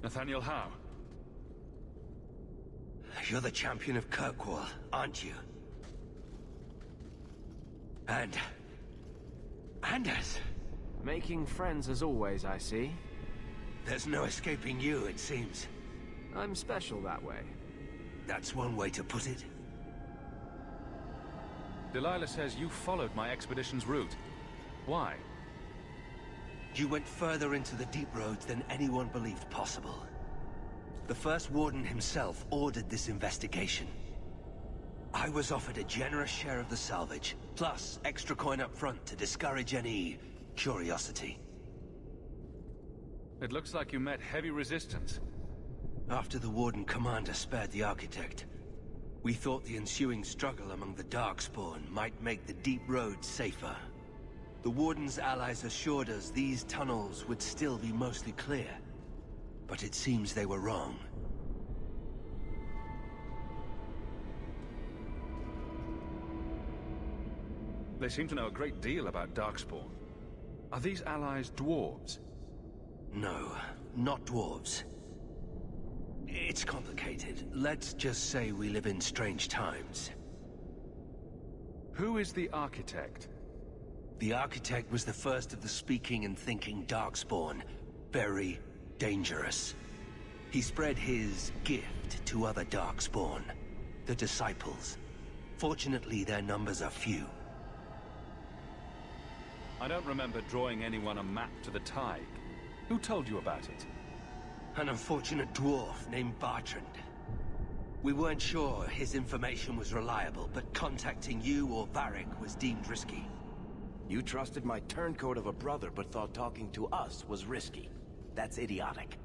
Nathaaniel Howe. You're the champion of Kirkwall, aren't you? And Anders. Making friends as always, I see. There's no escaping you, it seems. I'm special that way. That's one way to put it. Delilah says you followed my expedition's route. Why? You went further into the deep roads than anyone believed possible. The first warden himself ordered this investigation. I was offered a generous share of the salvage, plus extra coin up front to discourage any curiosity. It looks like you met heavy resistance. After the Warden Commander spared the Architect, we thought the ensuing struggle among the Darkspawn might make the deep roads safer. The Warden's allies assured us these tunnels would still be mostly clear, but it seems they were wrong. They seem to know a great deal about Darkspawn. Are these allies dwarves? No, not dwarves. It's complicated. Let's just say we live in strange times. Who is the Architect? The Architect was the first of the speaking and thinking Darkspawn. Very dangerous. He spread his gift to other Darkspawn, the Disciples. Fortunately, their numbers are few. I don't remember drawing anyone a map to the Tig. Who told you about it? An unfortunate dwarf named Bartrand. We weren't sure his information was reliable, but contacting you or Varric was deemed risky. You trusted my turncoat of a brother, but thought talking to us was risky. That's idiotic.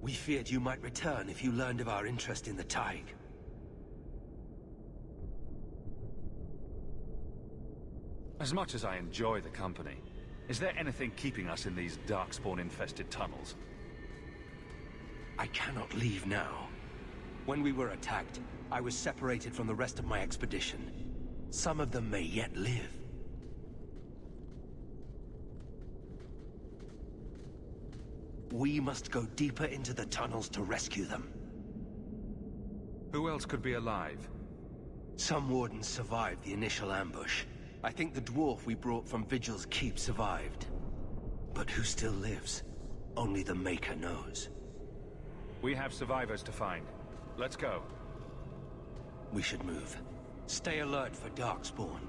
We feared you might return if you learned of our interest in the Tig. As much as I enjoy the company, is there anything keeping us in these Darkspawn-infested tunnels? I cannot leave now. When we were attacked, I was separated from the rest of my expedition. Some of them may yet live. We must go deeper into the tunnels to rescue them. Who else could be alive? Some wardens survived the initial ambush. I think the dwarf we brought from Vigil's Keep survived. But who still lives? Only the Maker knows. We have survivors to find. Let's go. We should move. Stay alert for Darkspawn.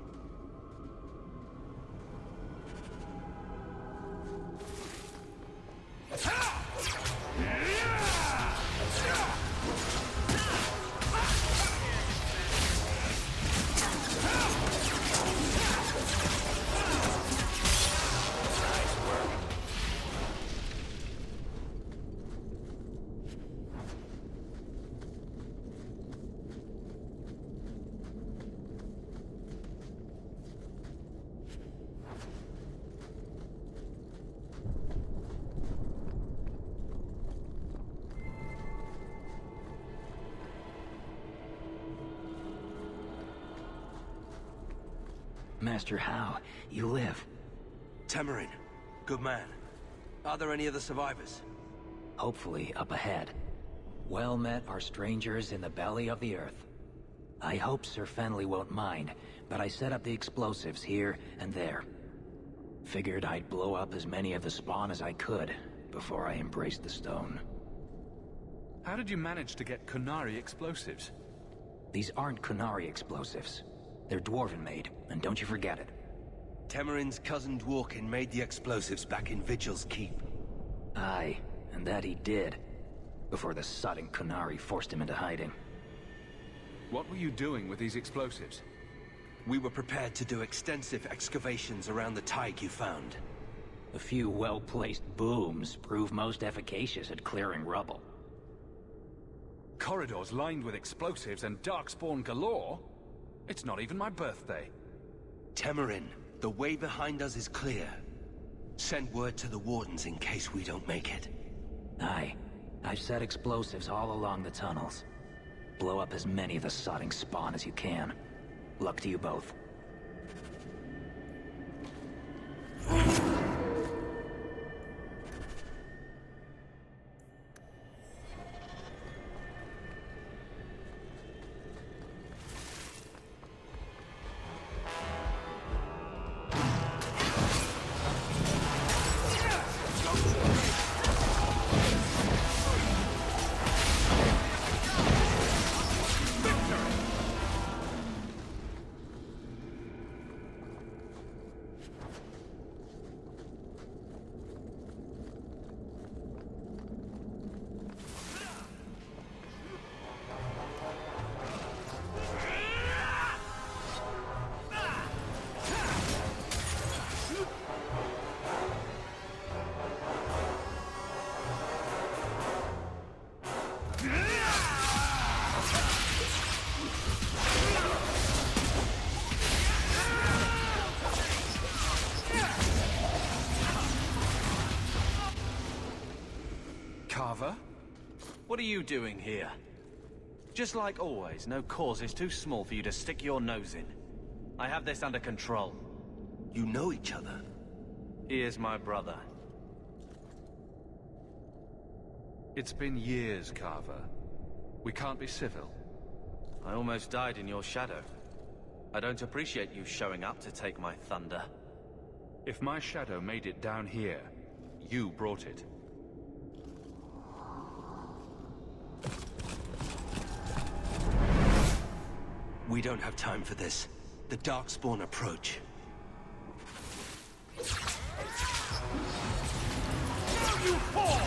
Master Howe, you live. Temerin, good man. Are there any other survivors? Hopefully up ahead. Well met are strangers in the belly of the earth. I hope Sir Fenley won't mind, but I set up the explosives here and there. Figured I'd blow up as many of the spawn as I could before I embraced the stone. How did you manage to get Kunari explosives? These aren't Kunari explosives. They're Dwarven-made, and don't you forget it. Temerin's cousin Dworkin made the explosives back in Vigil's Keep. Aye, and that he did. Before the sodden Kunari forced him into hiding. What were you doing with these explosives? We were prepared to do extensive excavations around the Tig you found. A few well-placed booms prove most efficacious at clearing rubble. Corridors lined with explosives and Darkspawn galore? It's not even my birthday. Temerin, the way behind us is clear. Send word to the Wardens in case we don't make it. Aye. I've set explosives all along the tunnels. Blow up as many of the sodding spawn as you can. Luck to you both. What are you doing here? Just like always, no cause is too small for you to stick your nose in. I have this under control. You know each other? He is my brother. It's been years, Carver. We can't be civil. I almost died in your shadow. I don't appreciate you showing up to take my thunder. If my shadow made it down here, you brought it. We don't have time for this. The Darkspawn approach. Now you fall!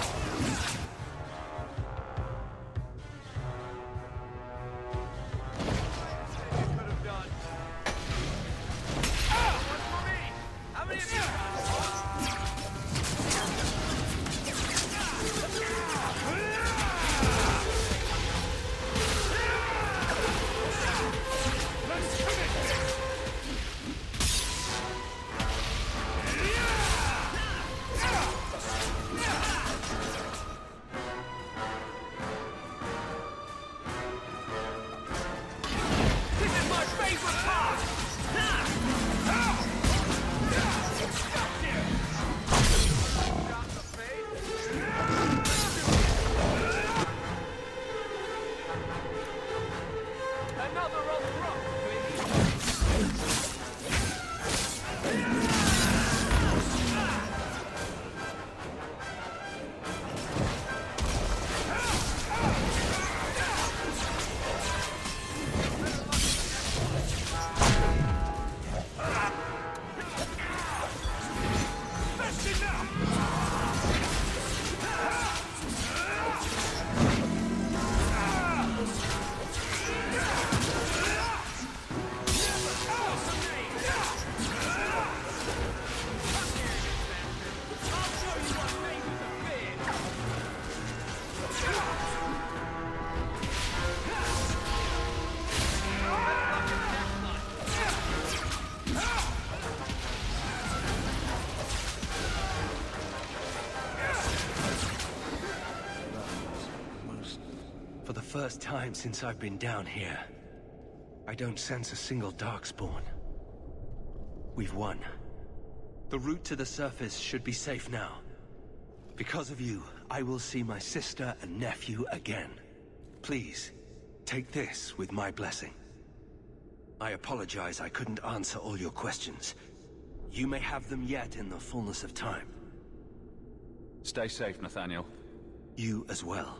For the first time since I've been down here, I don't sense a single Darkspawn. We've won. The route to the surface should be safe now. Because of you, I will see my sister and nephew again. Please, take this with my blessing. I apologize I couldn't answer all your questions. You may have them yet in the fullness of time. Stay safe, Nathaniel. You as well.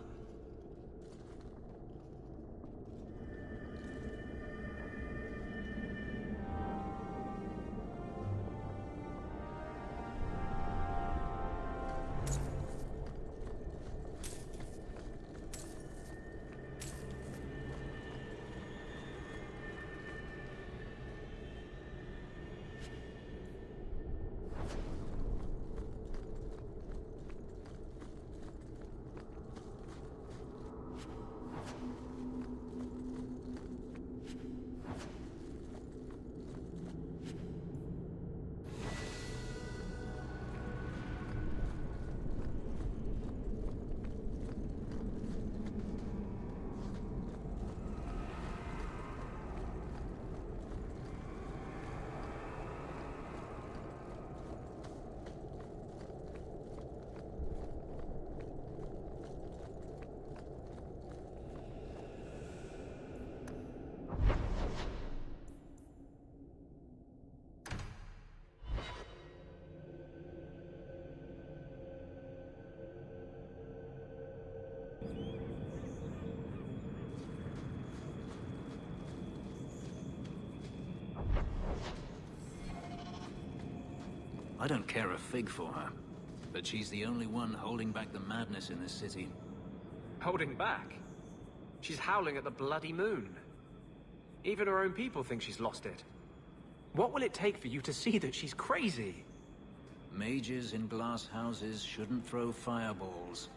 I don't care a fig for her, but she's the only one holding back the madness in this city. Holding back? She's howling at the bloody moon. Even her own people think she's lost it. What will it take for you to see that she's crazy? Mages in glass houses shouldn't throw fireballs.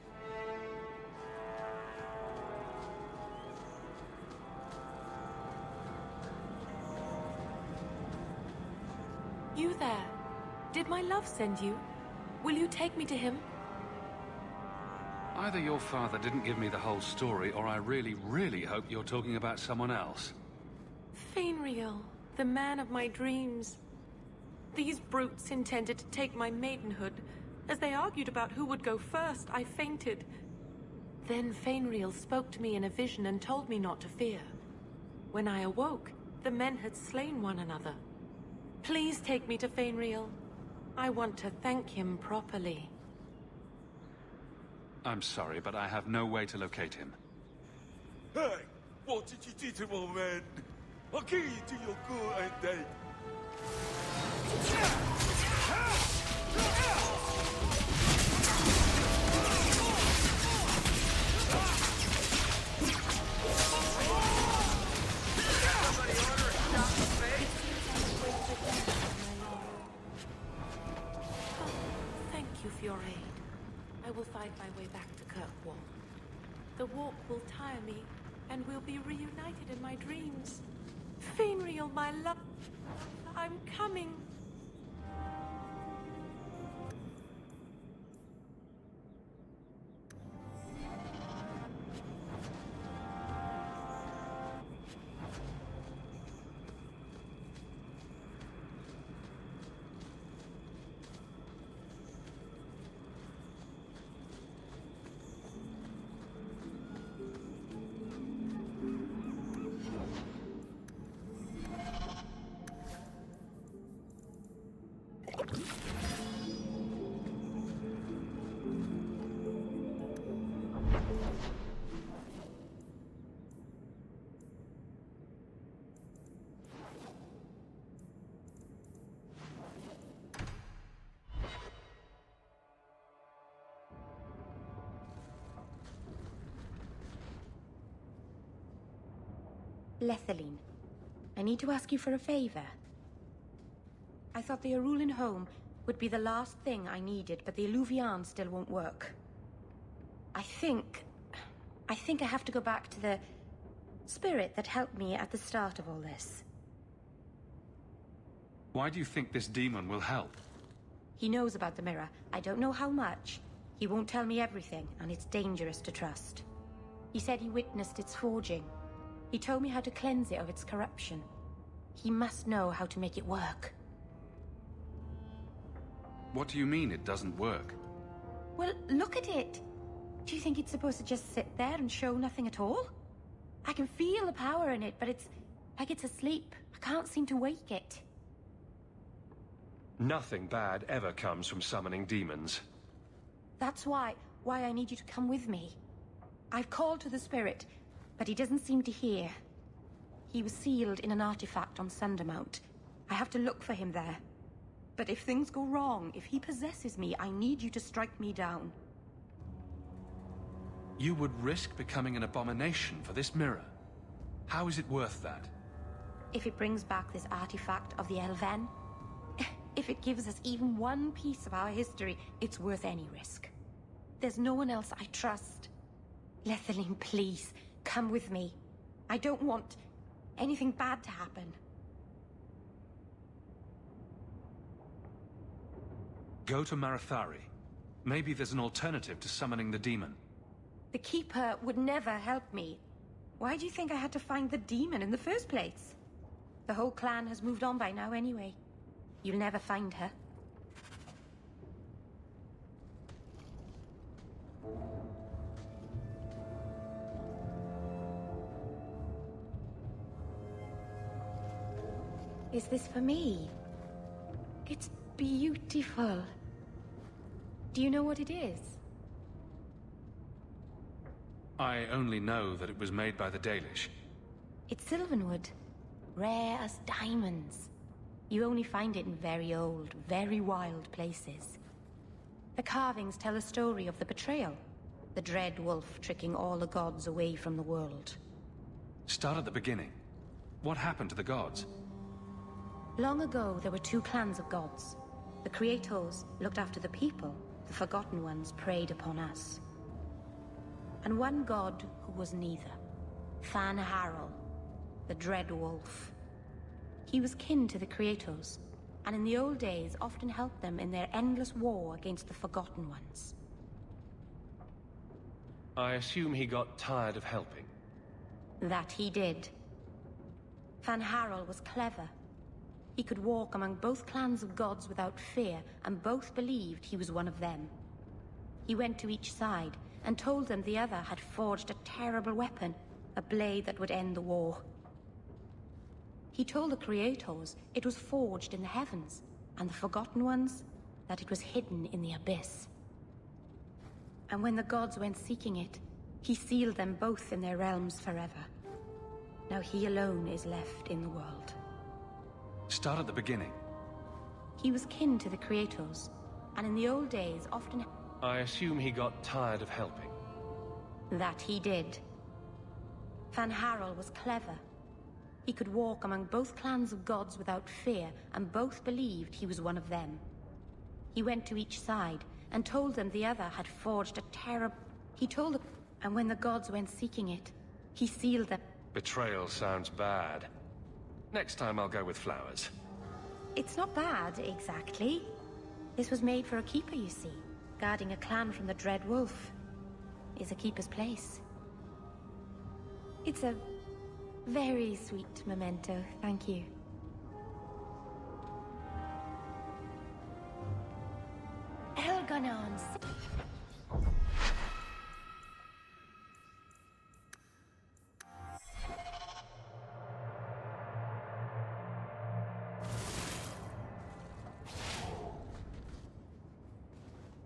You there. Did my love send you? Will you take me to him? Either your father didn't give me the whole story, or I really, really hope you're talking about someone else. Fenriel, the man of my dreams. These brutes intended to take my maidenhood. As they argued about who would go first, I fainted. Then Fenriel spoke to me in a vision and told me not to fear. When I awoke, the men had slain one another. Please take me to Fenriel. I want to thank him properly. I'm sorry, but I have no way to locate him. Hey, what did you do to my man? I'll kill you till you're good and dead. Thank you for your aid. I will find my way back to Kirkwall. The walk will tire me, and we'll be reunited in my dreams. Fenriel, my love, I'm coming. Lethaline, I need to ask you for a favor. I thought the Arulin home would be the last thing I needed, but the Illuvian still won't work. I think I have to go back to the spirit that helped me at the start of all this. Why do you think this demon will help? He knows about the mirror. I don't know how much. He won't tell me everything, and it's dangerous to trust. He said he witnessed its forging. He told me how to cleanse it of its corruption. He must know how to make it work. What do you mean it doesn't work? Well, look at it. Do you think it's supposed to just sit there and show nothing at all? I can feel the power in it, but it's like it's asleep. I can't seem to wake it. Nothing bad ever comes from summoning demons. That's why I need you to come with me. I've called to the spirit, but he doesn't seem to hear. He was sealed in an artifact on Sundermount. I have to look for him there. But if things go wrong, if he possesses me, I need you to strike me down. You would risk becoming an abomination for this mirror. How is it worth that? If it brings back this artifact of the Elven, if it gives us even one piece of our history, it's worth any risk. There's no one else I trust. Lethaline, please, come with me. I don't want anything bad to happen. Go to Marathari. Maybe there's an alternative to summoning the demon. The Keeper would never help me. Why do you think I had to find the demon in the first place? The whole clan has moved on by now anyway. You'll never find her. Is this for me? It's beautiful. Do you know what it is? I only know that it was made by the Dalish. It's Sylvanwood. Rare as diamonds. You only find it in very old, very wild places. The carvings tell a story of the betrayal. The dread wolf tricking all the gods away from the world. Start at the beginning. What happened to the gods? Long ago, there were two clans of gods. The Creators looked after the people. The Forgotten Ones preyed upon us. And one god who was neither. Fan Harel, the Dread Wolf. He was kin to the Creators, and in the old days often helped them in their endless war against the Forgotten Ones. I assume he got tired of helping. That he did. Van Harrel was clever. He could walk among both clans of gods without fear, and both believed he was one of them. He went to each side and told them the other had forged a terrible weapon, a blade that would end the war. He told the Creators it was forged in the heavens, and the Forgotten Ones that it was hidden in the abyss. And when the gods went seeking it, he sealed them both in their realms forever. Now he alone is left in the world. Start at the beginning. He was kin to the Creators, and in the old days often... I assume he got tired of helping. That he did. Van Harrel was clever. He could walk among both clans of gods without fear, and both believed he was one of them. He went to each side and told them the other had forged a terrible... He told them... And when the gods went seeking it, he sealed them... Betrayal sounds bad. Next time I'll go with flowers. It's not bad, exactly. This was made for a keeper, you see. Guarding a clan from the Dread Wolf is a keeper's place. It's a very sweet memento, thank you. Elgonons.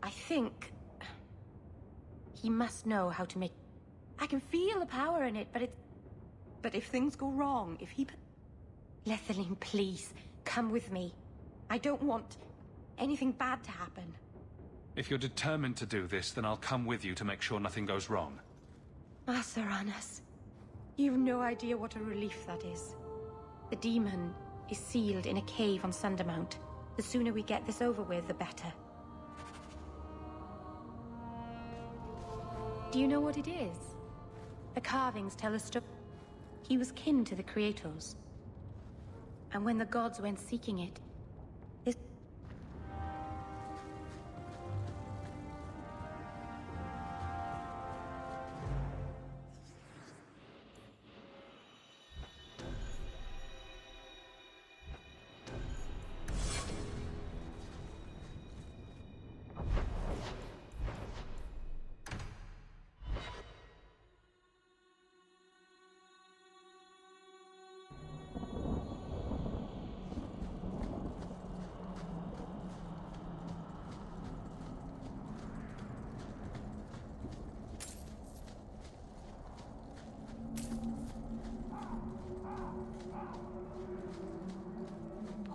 I think he must know how to make... I can feel the power in it, but if things go wrong, if he... Lethaline, please, come with me. I don't want anything bad to happen. If you're determined to do this, then I'll come with you to make sure nothing goes wrong. Masaranas, you've no idea what a relief that is. The demon is sealed in a cave on Sundermount. The sooner we get this over with, the better. Do you know what it is? The carvings tell a story. He was kin to the Creators. And when the gods went seeking it, this...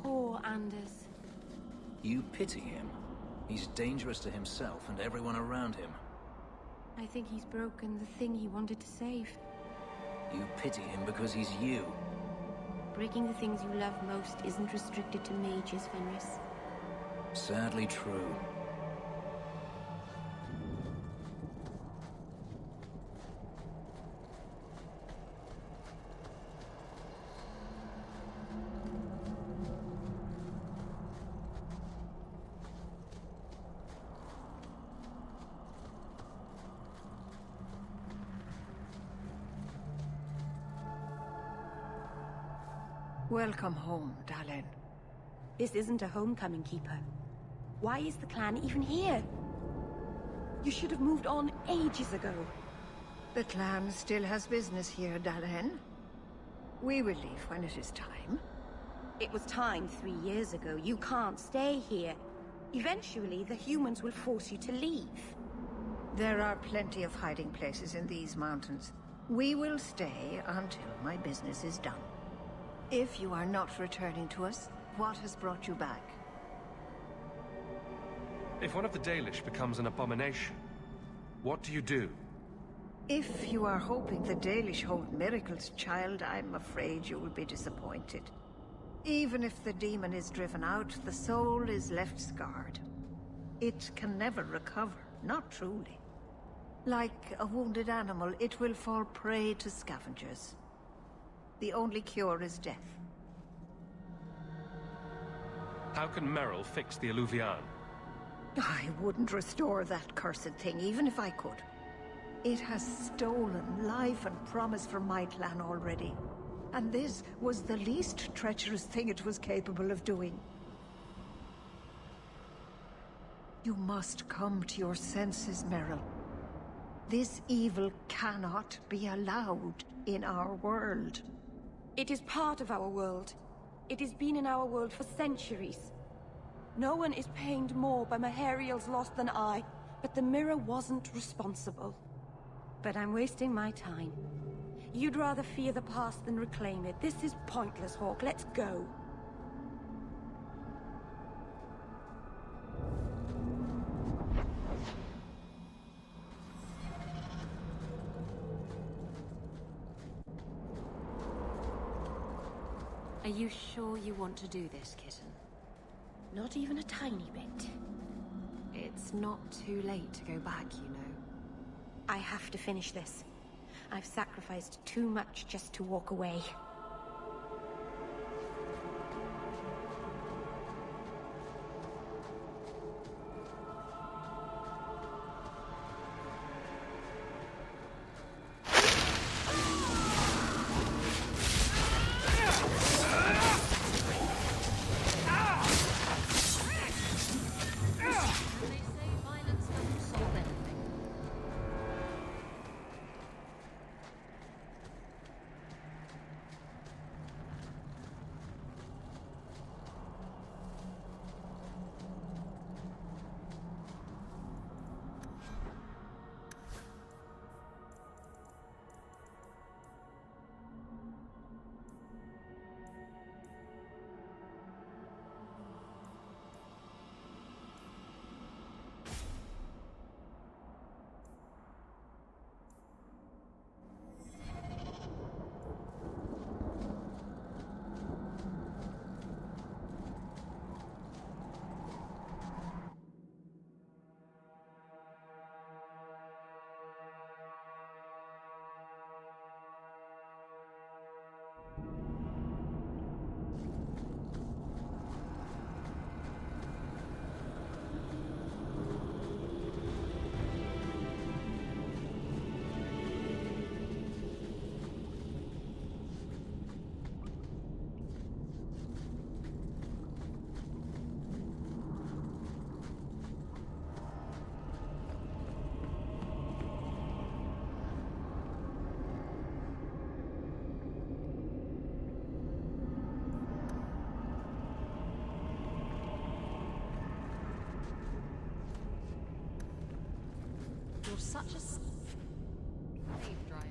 Poor Anders. You pity him. He's dangerous to himself and everyone around him. I think he's broken the thing he wanted to save. You pity him because he's you. Breaking the things you love most isn't restricted to mages, Fenris. Sadly true. Welcome home, darling. This isn't a homecoming, Keeper. Why is the clan even here? You should have moved on ages ago. The clan still has business here, darling. We will leave when it is time. It was time 3 years ago. You can't stay here. Eventually, the humans will force you to leave. There are plenty of hiding places in these mountains. We will stay until my business is done. If you are not returning to us, what has brought you back? If one of the Dalish becomes an abomination, what do you do? If you are hoping the Dalish hold miracles, child, I'm afraid you will be disappointed. Even if the demon is driven out, the soul is left scarred. It can never recover, not truly. Like a wounded animal, it will fall prey to scavengers. The only cure is death. How can Merrill fix the Alluvian? I wouldn't restore that cursed thing, even if I could. It has stolen life and promise from my clan already. And this was the least treacherous thing it was capable of doing. You must come to your senses, Meryl. This evil cannot be allowed in our world. It is part of our world. It has been in our world for centuries. No one is pained more by Mahariel's loss than I, but the mirror wasn't responsible. But I'm wasting my time. You'd rather fear the past than reclaim it. This is pointless, Hawk. Let's go. Are you sure you want to do this, kitten? Not even a tiny bit. It's not too late to go back, you know. I have to finish this. I've sacrificed too much just to walk away. You're such a slave driver.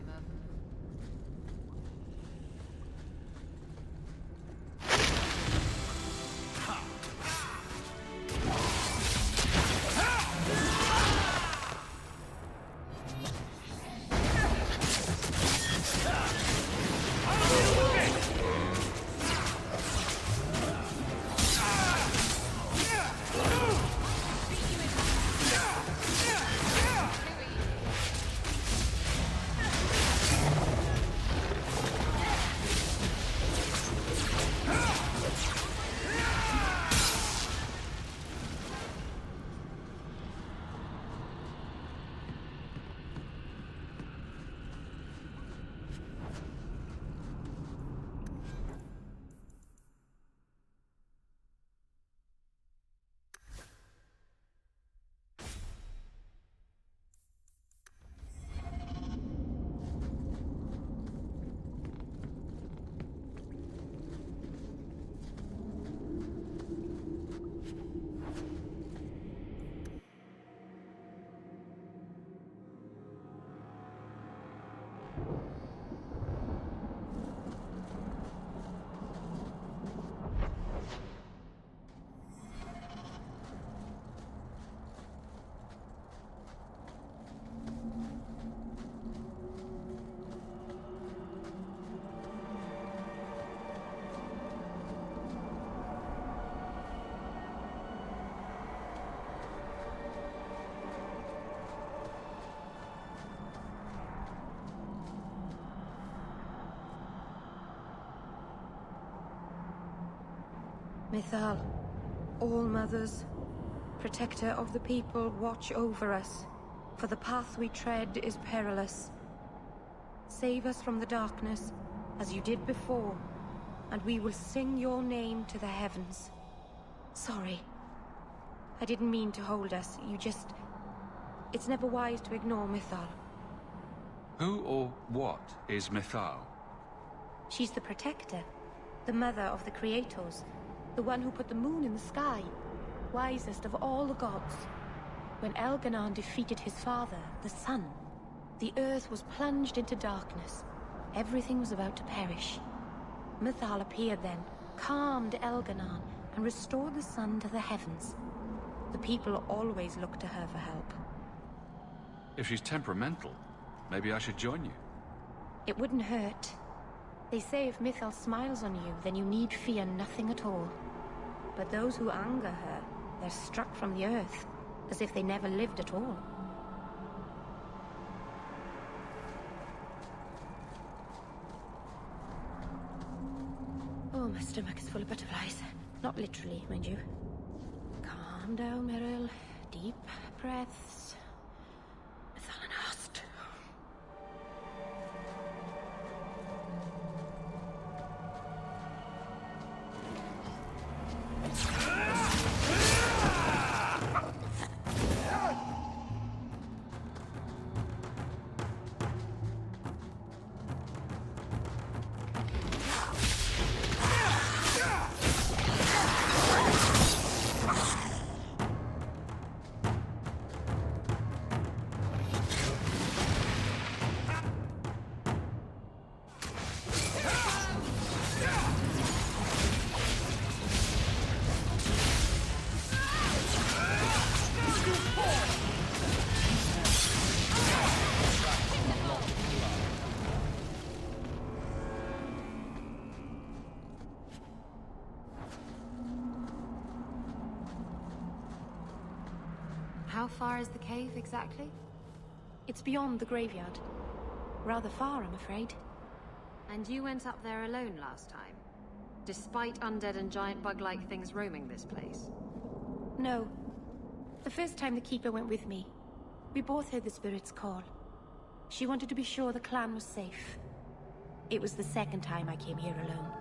Mythal, all mothers, protector of the people, watch over us. For the path we tread is perilous. Save us from the darkness, as you did before, and we will sing your name to the heavens. Sorry. I didn't mean to hold us. It's never wise to ignore Mythal. Who or what is Mythal? She's the protector, the mother of the creators, the one who put the moon in the sky, wisest of all the gods. When Elganon defeated his father, the sun, the earth was plunged into darkness. Everything was about to perish. Mythal appeared then, calmed Elganon, and restored the sun to the heavens. The people always looked to her for help. If she's temperamental, maybe I should join you. It wouldn't hurt. They say if Mythal smiles on you, then you need fear nothing at all. But those who anger her, they're struck from the earth, as if they never lived at all. Oh, my stomach is full of butterflies. Not literally, mind you. Calm down, Meryl. Deep breaths. Mythalenhast. How far is the cave, exactly? It's beyond the graveyard. Rather far, I'm afraid. And you went up there alone last time? Despite undead and giant bug-like things roaming this place? No. The first time the Keeper went with me, we both heard the Spirit's call. She wanted to be sure the clan was safe. It was the second time I came here alone.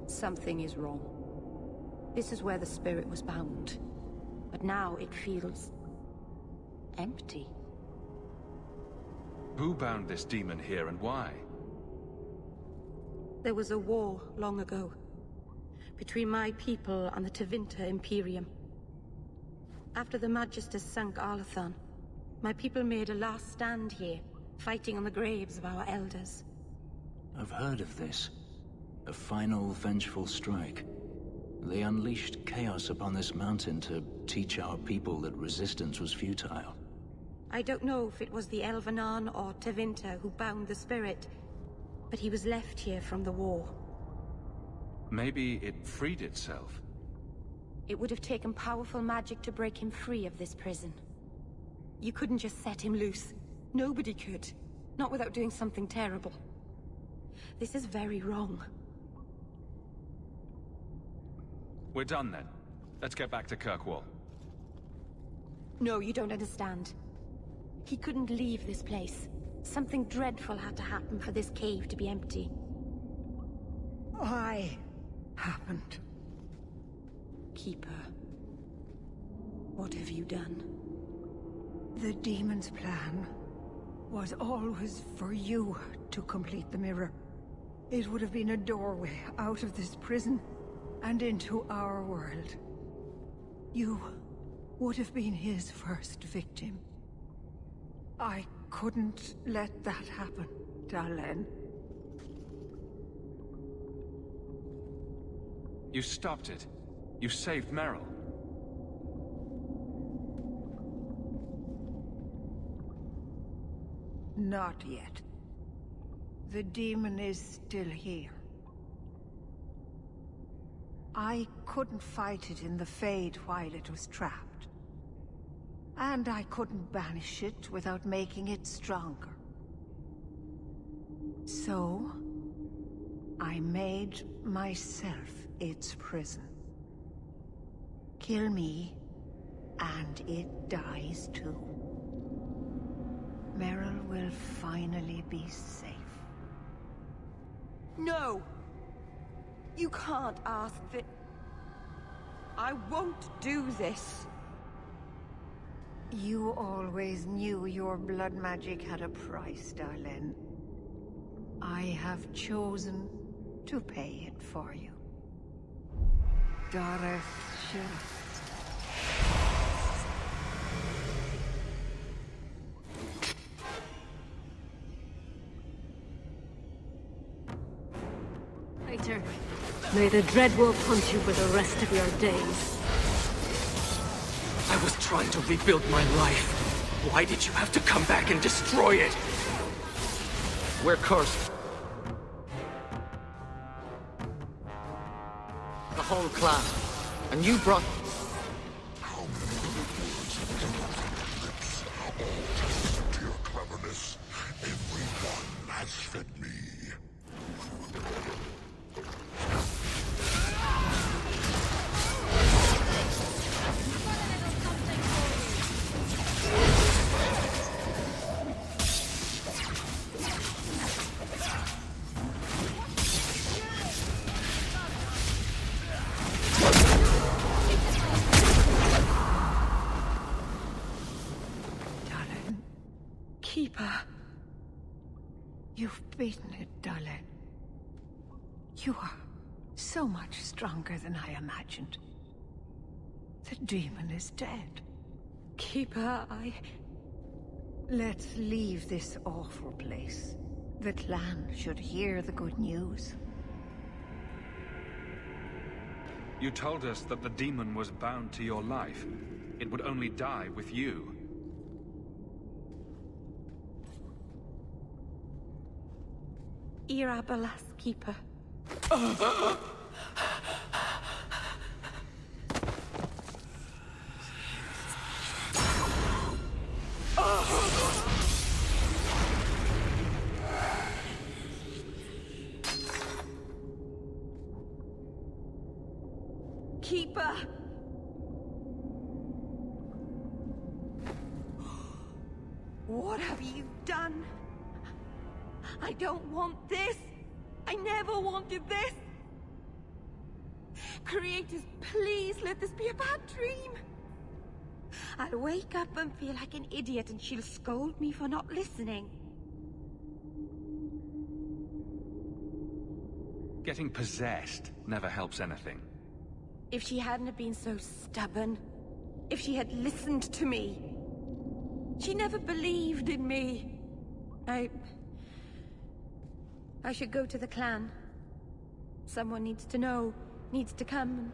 Something is wrong. This is where the spirit was bound. But now it feels... empty. Who bound this demon here and why? There was a war long ago. Between my people and the Tevinter Imperium. After the Magisters sunk Arlathan, my people made a last stand here, fighting on the graves of our elders. I've heard of this. A final, vengeful strike. They unleashed chaos upon this mountain to teach our people that resistance was futile. I don't know if it was the Elvenan or Tevinter who bound the spirit, but he was left here from the war. Maybe it freed itself. It would have taken powerful magic to break him free of this prison. You couldn't just set him loose. Nobody could. Not without doing something terrible. This is very wrong. We're done then. Let's get back to Kirkwall. No, you don't understand. He couldn't leave this place. Something dreadful had to happen for this cave to be empty. Why happened? Keeper, what have you done? The demon's plan was always for you to complete the mirror. It would have been a doorway out of this prison and into our world. You would have been his first victim. I couldn't let that happen, Dalen. You stopped it. You saved Meryl. Not yet. The demon is still here. I couldn't fight it in the Fade while it was trapped. And I couldn't banish it without making it stronger. So, I made myself its prison. Kill me, and it dies too. Meryl will finally be safe. No! You can't ask that. I won't do this. You always knew your blood magic had a price, darling. I have chosen to pay it for you. Dareth Shira. Later, may the Dreadwolf hunt you for the rest of your days. I was trying to rebuild my life. Why did you have to come back and destroy it? We're cursed. The whole clan. And you brought... How many words came out of your lips? All testament to your cleverness. Everyone has fed me. Keeper. You've beaten it, darling. You are so much stronger than I imagined. The demon is dead. Keeper, Let's leave this awful place. The clan should hear the good news. You told us that the demon was bound to your life. It would only die with you. Irabalas, Keeper. Keeper! What have you done? I don't want this! I never wanted this! Creators, please let this be a bad dream! I'll wake up and feel like an idiot and she'll scold me for not listening. Getting possessed never helps anything. If she hadn't have been so stubborn, if she had listened to me, she never believed in me. I should go to the clan. Someone needs to know, needs to come and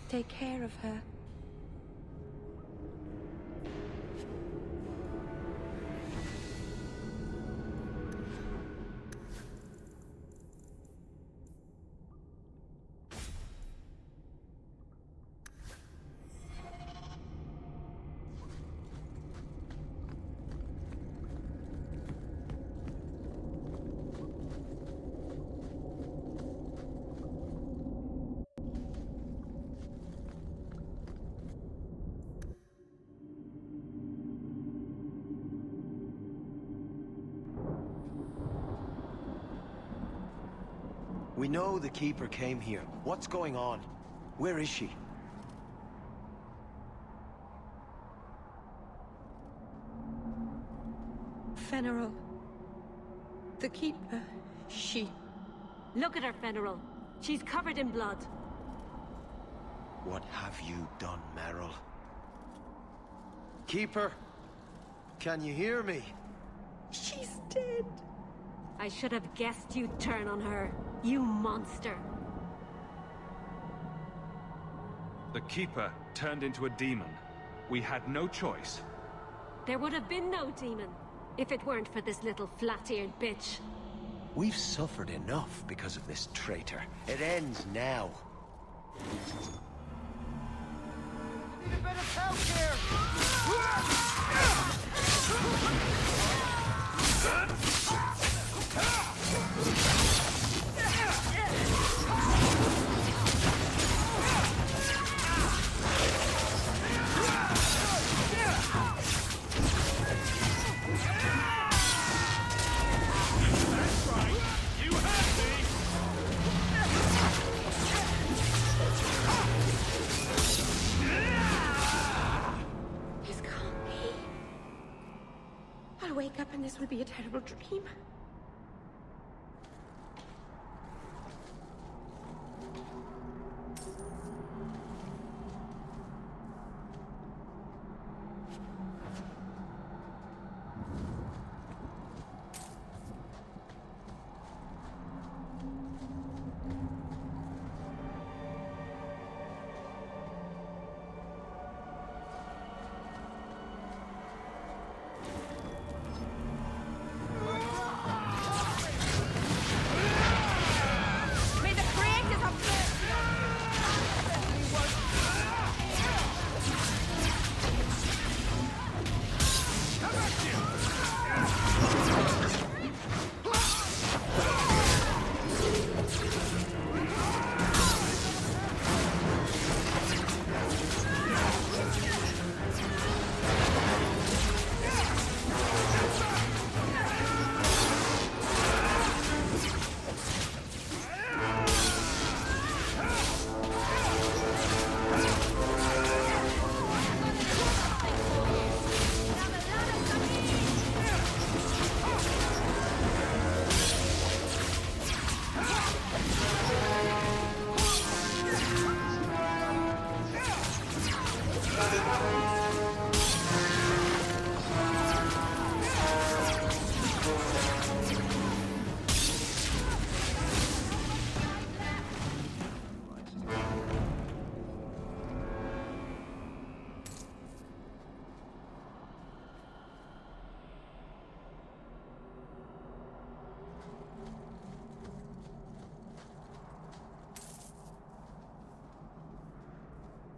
take care of her. We know the Keeper came here. What's going on? Where is she? Fenriel. The Keeper. She... Look at her, Fenriel. She's covered in blood. What have you done, Merrill? Keeper? Can you hear me? She's dead. I should have guessed you'd turn on her, you monster. The Keeper turned into a demon. We had no choice. There would have been no demon, if it weren't for this little flat-eared bitch. We've suffered enough because of this traitor. It ends now. Need a bit of help here! This can't be. I'll wake up and this will be a terrible dream.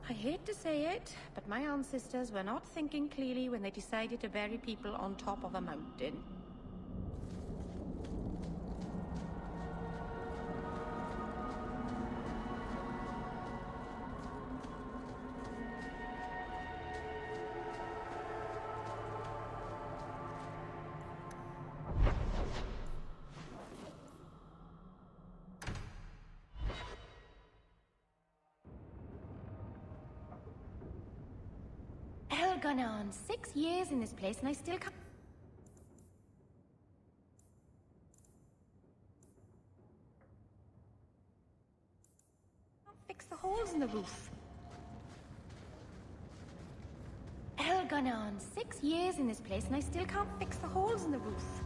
I hate to say it, but my ancestors were not thinking clearly when they decided to bury people on top of a mountain. Gone on 6 years in this place and I still can't fix the holes in the roof. Hell, gone on 6 years in this place and I still can't fix the holes in the roof.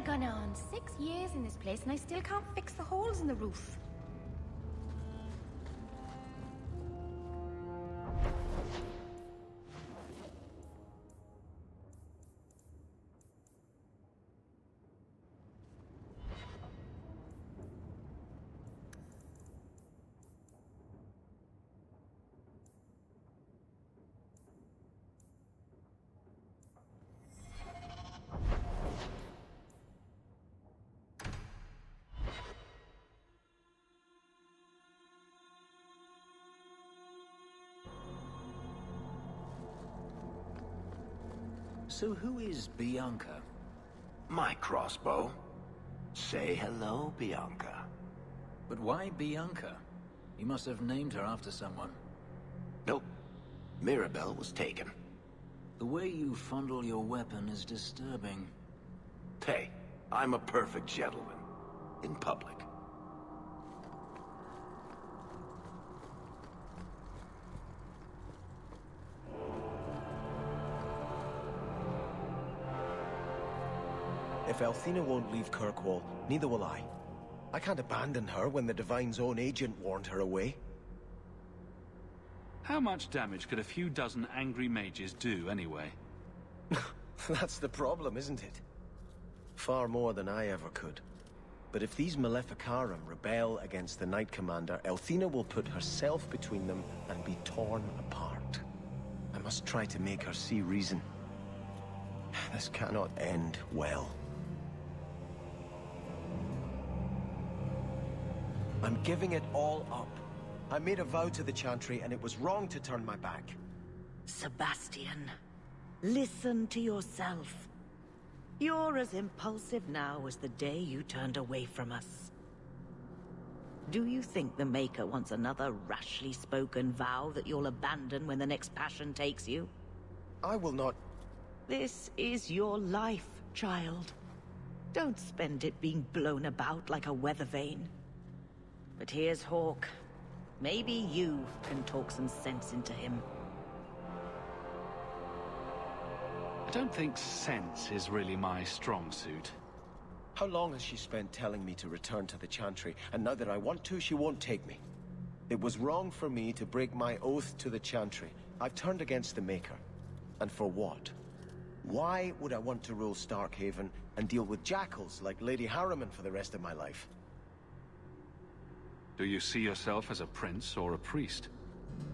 Gone on 6 years in this place and I still can't fix the holes in the roof. So who is Bianca? My crossbow. Say hello, Bianca. But why Bianca? You must have named her after someone. Nope. Mirabelle was taken. The way you fondle your weapon is disturbing. Hey, I'm a perfect gentleman. In public. If Althena won't leave Kirkwall, neither will I. I can't abandon her when the Divine's own agent warned her away. How much damage could a few dozen angry mages do, anyway? That's the problem, isn't it? Far more than I ever could. But if these Maleficarum rebel against the Knight Commander, Althena will put herself between them and be torn apart. I must try to make her see reason. This cannot end well. I'm giving it all up. I made a vow to the Chantry, and it was wrong to turn my back. Sebastian, listen to yourself. You're as impulsive now as the day you turned away from us. Do you think the Maker wants another rashly spoken vow that you'll abandon when the next passion takes you? I will not... This is your life, child. Don't spend it being blown about like a weather vane. But here's Hawk. Maybe you can talk some sense into him. I don't think sense is really my strong suit. How long has she spent telling me to return to the Chantry, and now that I want to, she won't take me? It was wrong for me to break my oath to the Chantry. I've turned against the Maker. And for what? Why would I want to rule Starkhaven and deal with jackals like Lady Harriman for the rest of my life? Do you see yourself as a prince or a priest?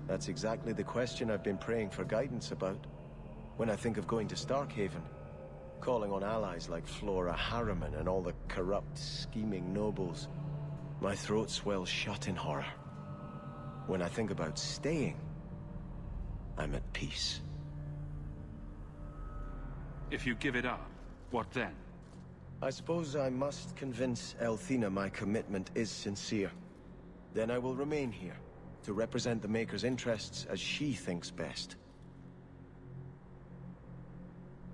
That's exactly the question I've been praying for guidance about. When I think of going to Starkhaven, calling on allies like Flora Harriman and all the corrupt, scheming nobles, my throat swells shut in horror. When I think about staying, I'm at peace. If you give it up, what then? I suppose I must convince Althena my commitment is sincere. Then I will remain here, to represent the Maker's interests as she thinks best.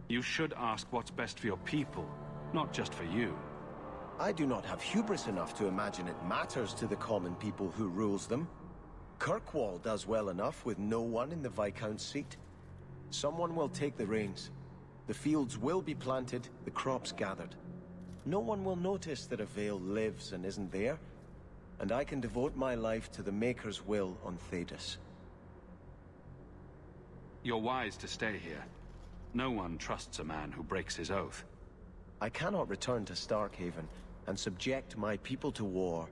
You should ask what's best for your people, not just for you. I do not have hubris enough to imagine it matters to the common people who rules them. Kirkwall does well enough with no one in the Viscount's seat. Someone will take the reins. The fields will be planted, the crops gathered. No one will notice that a Vale lives and isn't there, and I can devote my life to the Maker's will on Thedas. You're wise to stay here. No one trusts a man who breaks his oath. I cannot return to Starkhaven and subject my people to war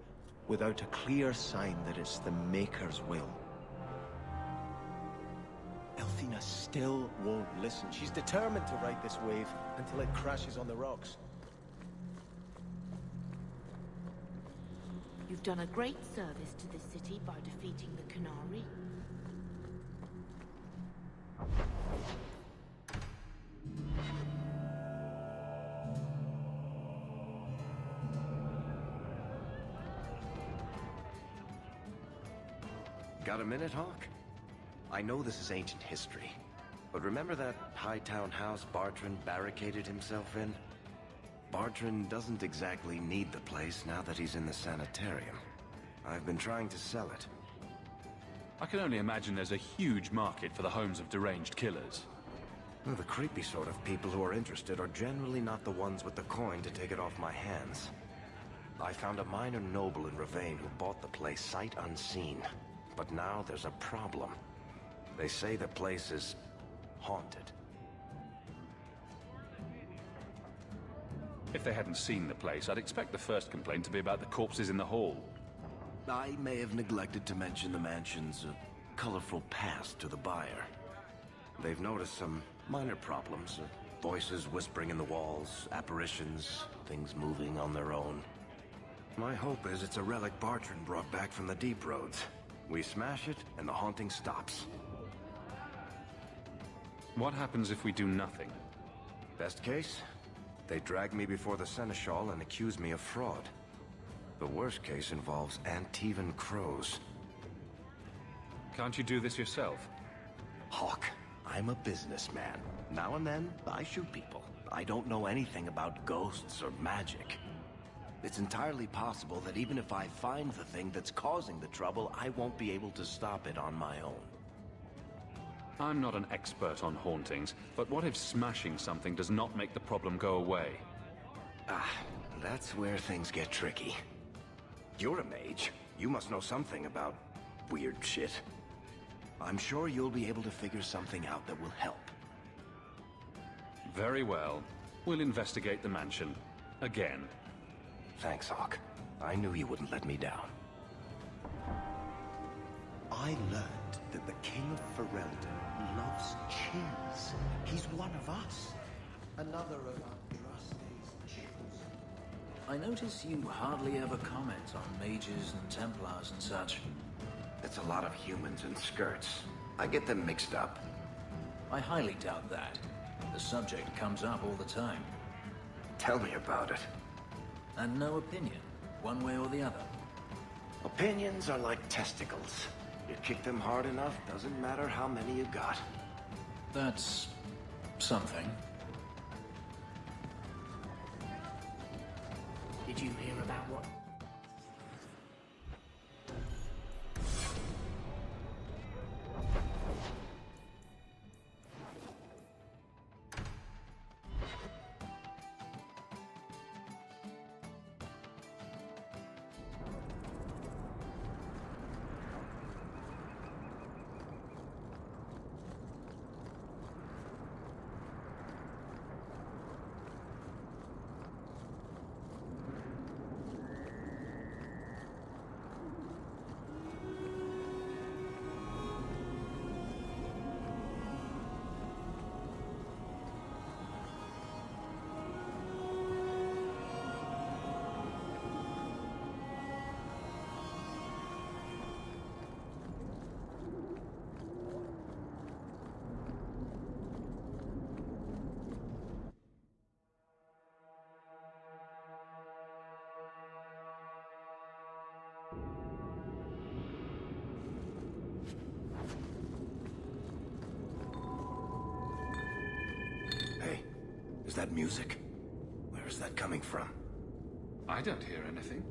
without a clear sign that it's the Maker's will. Althena still won't listen. She's determined to ride this wave until it crashes on the rocks. You've done a great service to this city by defeating the Canary. Got a minute, Hawk? I know this is ancient history, but remember that Hightown house Bartrand barricaded himself in? Bartrand doesn't exactly need the place now that he's in the sanitarium. I've been trying to sell it. I can only imagine there's a huge market for the homes of deranged killers. Well, the creepy sort of people who are interested are generally not the ones with the coin to take it off my hands. I found a minor noble in Ravane who bought the place sight unseen. But now there's a problem. They say the place is haunted. If they hadn't seen the place, I'd expect the first complaint to be about the corpses in the hall. I may have neglected to mention the mansion's colorful past to the buyer. They've noticed some minor problems. Voices whispering in the walls, apparitions, things moving on their own. My hope is it's a relic Bartrand brought back from the Deep Roads. We smash it, and the haunting stops. What happens if we do nothing? Best case, they drag me before the Seneschal and accuse me of fraud. The worst case involves Antivan crows. Can't you do this yourself? Hawk, I'm a businessman. Now and then, I shoot people. I don't know anything about ghosts or magic. It's entirely possible that even if I find the thing that's causing the trouble, I won't be able to stop it on my own. I'm not an expert on hauntings, but what if smashing something does not make the problem go away? Ah, that's where things get tricky. You're a mage. You must know something about weird shit. I'm sure you'll be able to figure something out that will help. Very well. We'll investigate the mansion. Again. Thanks, Hawk. I knew you wouldn't let me down. I learned that the King of Ferelden loves cheese. He's one of us. Another of our trustees' children. I notice you hardly ever comment on mages and Templars and such. It's a lot of humans in skirts. I get them mixed up. I highly doubt that. The subject comes up all the time. Tell me about it. And no opinion, one way or the other. Opinions are like testicles. You kick them hard enough, doesn't matter how many you got. That's something. Did you hear about what? Is that music? Where is that coming from? I don't hear anything.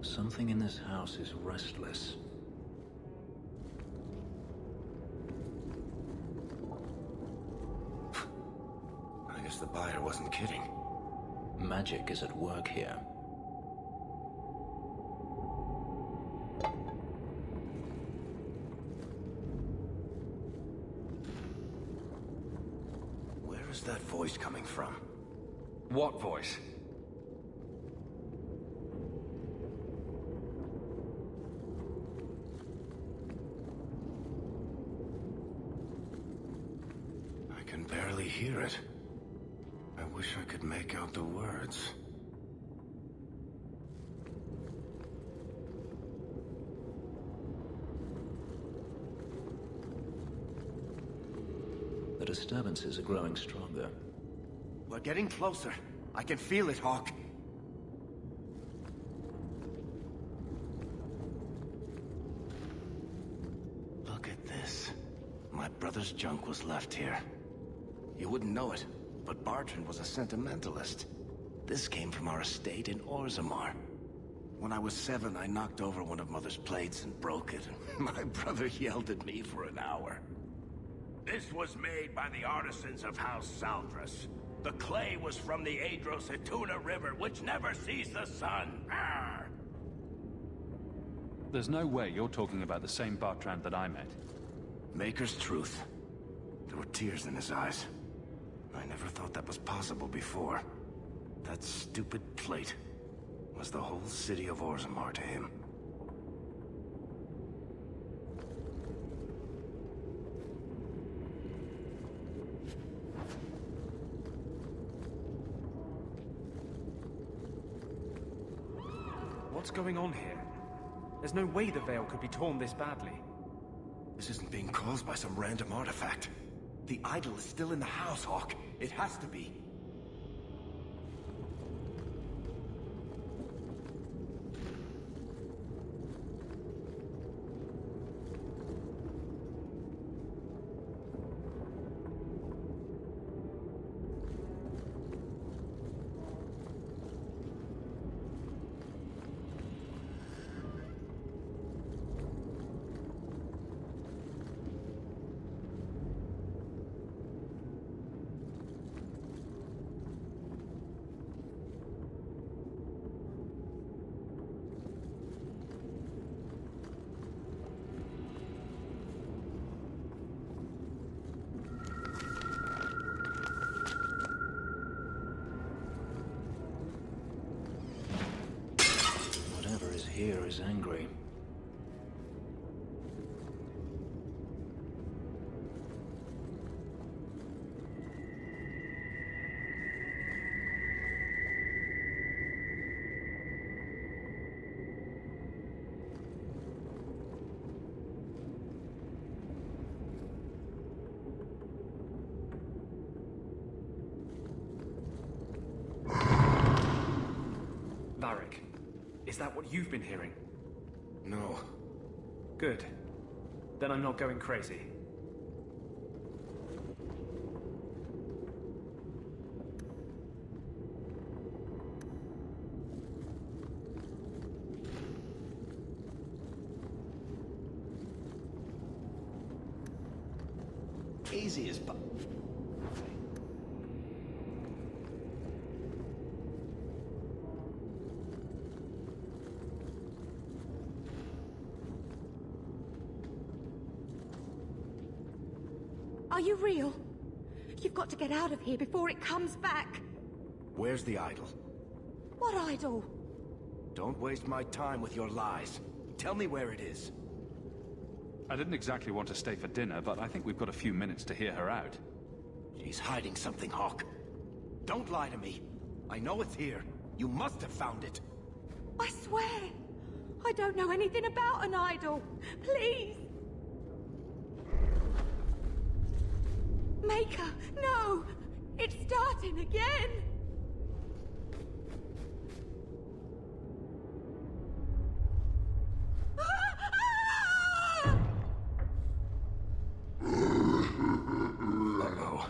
Something in this house is restless. I guess the buyer wasn't kidding. Magic is at work here. Where's that voice coming from? What voice? I can barely hear it. I wish I could make out the words. The disturbances are growing stronger. We're getting closer. I can feel it, Hawk. Look at this. My brother's junk was left here. You wouldn't know it, but Bartrand was a sentimentalist. This came from our estate in Orzammar. When I was 7, I knocked over one of Mother's plates and broke it. My brother yelled at me for an hour. This was made by the artisans of House Saldras. The clay was from the Adro-Setuna River, which never sees the sun. Arr! There's no way you're talking about the same Bartrand that I met. Maker's truth. There were tears in his eyes. I never thought that was possible before. That stupid plate was the whole city of Orzammar to him. What's going on here? There's no way the veil could be torn this badly. This isn't being caused by some random artifact. The idol is still in the house, Hawk. It has to be. Here is angry. Varric, is that what you've been hearing? No. Good. Then I'm not going crazy. Easy as Are you real? You've got to get out of here before it comes back. Where's the idol? What idol? Don't waste my time with your lies. Tell me where it is. I didn't exactly want to stay for dinner, but I think we've got a few minutes to hear her out. She's hiding something, Hawk. Don't lie to me. I know it's here. You must have found it. I swear, I don't know anything about an idol. Please. Maker, no! It's starting again! Uh-oh.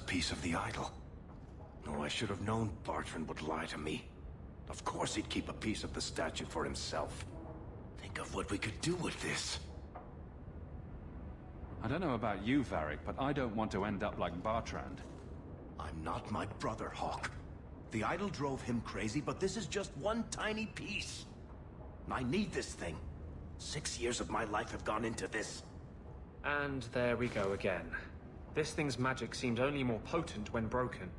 Piece of the idol. Oh, I should have known Bartrand would lie to me. Of course he'd keep a piece of the statue for himself. Think of what we could do with this. I don't know about you, Varric, but I don't want to end up like Bartrand. I'm not my brother, Hawk. The idol drove him crazy, but this is just one tiny piece. I need this thing. 6 years of my life have gone into this. And there we go again. This thing's magic seems only more potent when broken.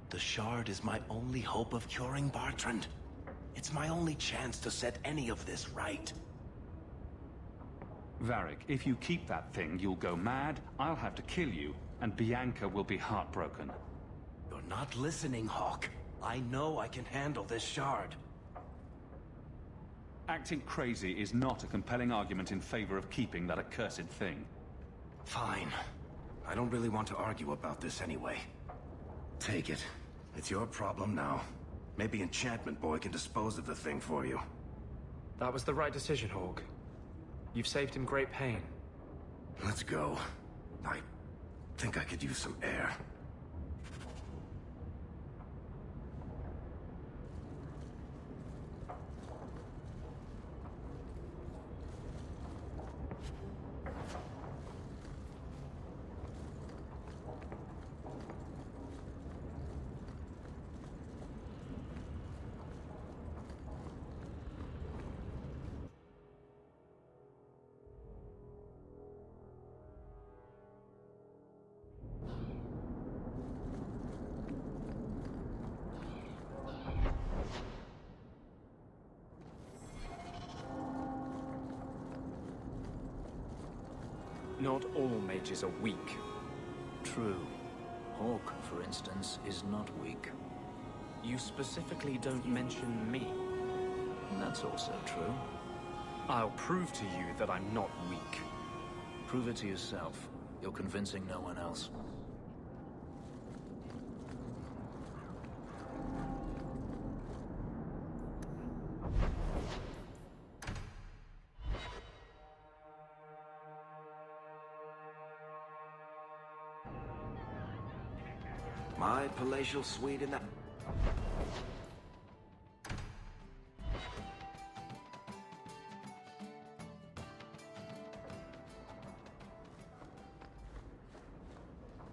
The shard is my only hope of curing Bartrand. It's my only chance to set any of this right. Varric, if you keep that thing, you'll go mad, I'll have to kill you, and Bianca will be heartbroken. You're not listening, Hawk. I know I can handle this shard. Acting crazy is not a compelling argument in favor of keeping that accursed thing. Fine. I don't really want to argue about this anyway. Take it. It's your problem now. Maybe Enchantment Boy can dispose of the thing for you. That was the right decision, Hogue. You've saved him great pain. Let's go. I think I could use some air. Not all mages are weak. True. Hawk, for instance, is not weak. You specifically don't mention me. That's also true. I'll prove to you that I'm not weak. Prove it to yourself. You're convincing no one else. My palatial suite in the...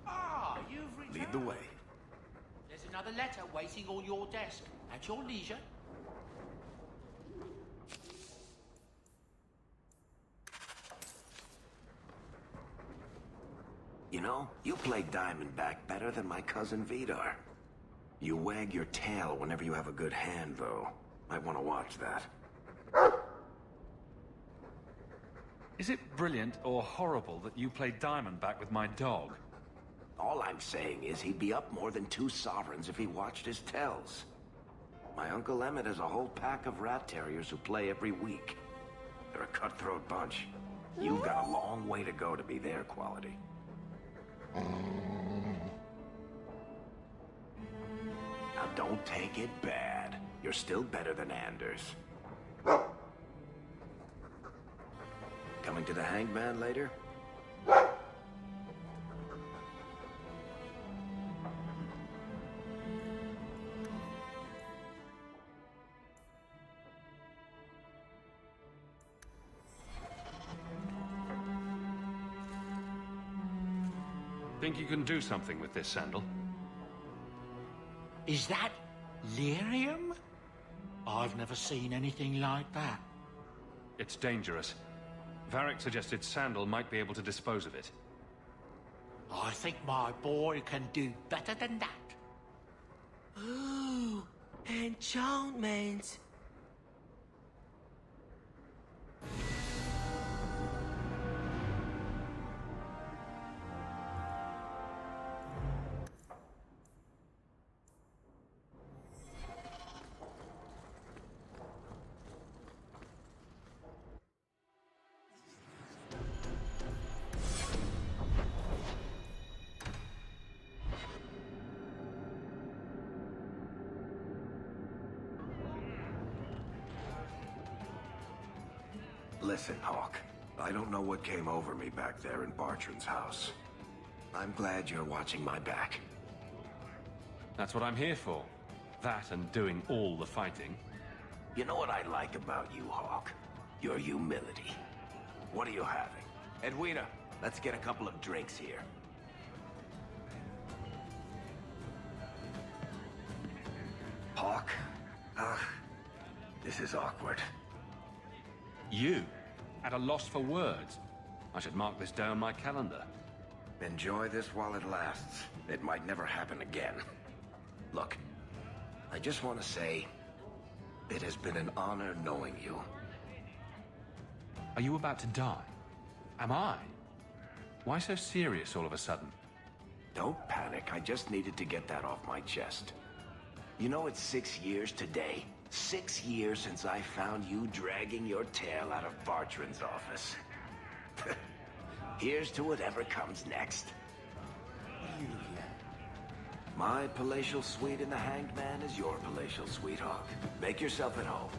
Ah, you've returned. Lead the way. There's another letter waiting on your desk. At your leisure. You know, you play Diamondback better than my cousin Vidar. You wag your tail whenever you have a good hand, though. Might want to watch that. Is it brilliant or horrible that you play Diamondback with my dog? All I'm saying is he'd be up more than 2 sovereigns if he watched his tells. My Uncle Emmett has a whole pack of rat terriers who play every week. They're a cutthroat bunch. You've got a long way to go to be their quality. Now don't take it bad. You're still better than Anders. Coming to the hangman later? Think you can do something with this sandal? Is that lyrium? I've never seen anything like that. It's dangerous. Varric suggested Sandal might be able to dispose of it. I think my boy can do better than that. Ooh, enchantment. Listen, Hawk. I don't know what came over me back there in Bartrand's house. I'm glad you're watching my back. That's what I'm here for. That and doing all the fighting. You know what I like about you, Hawk? Your humility. What are you having? Edwina, Let's get a couple of drinks here. Hawk? Ugh. This is awkward. You? At a loss for words? I should mark this down my calendar. Enjoy this while it lasts. It might never happen again. Look, I just want to say, it has been an honor knowing you. Are you about to die? Am I? Why so serious all of a sudden? Don't panic, I just needed to get that off my chest. You know, it's 6 years today. 6 years since I found you dragging your tail out of Bartran's office. Here's to whatever comes next. My palatial suite in the Hanged Man is your palatial suite, Hawk. Make yourself at home.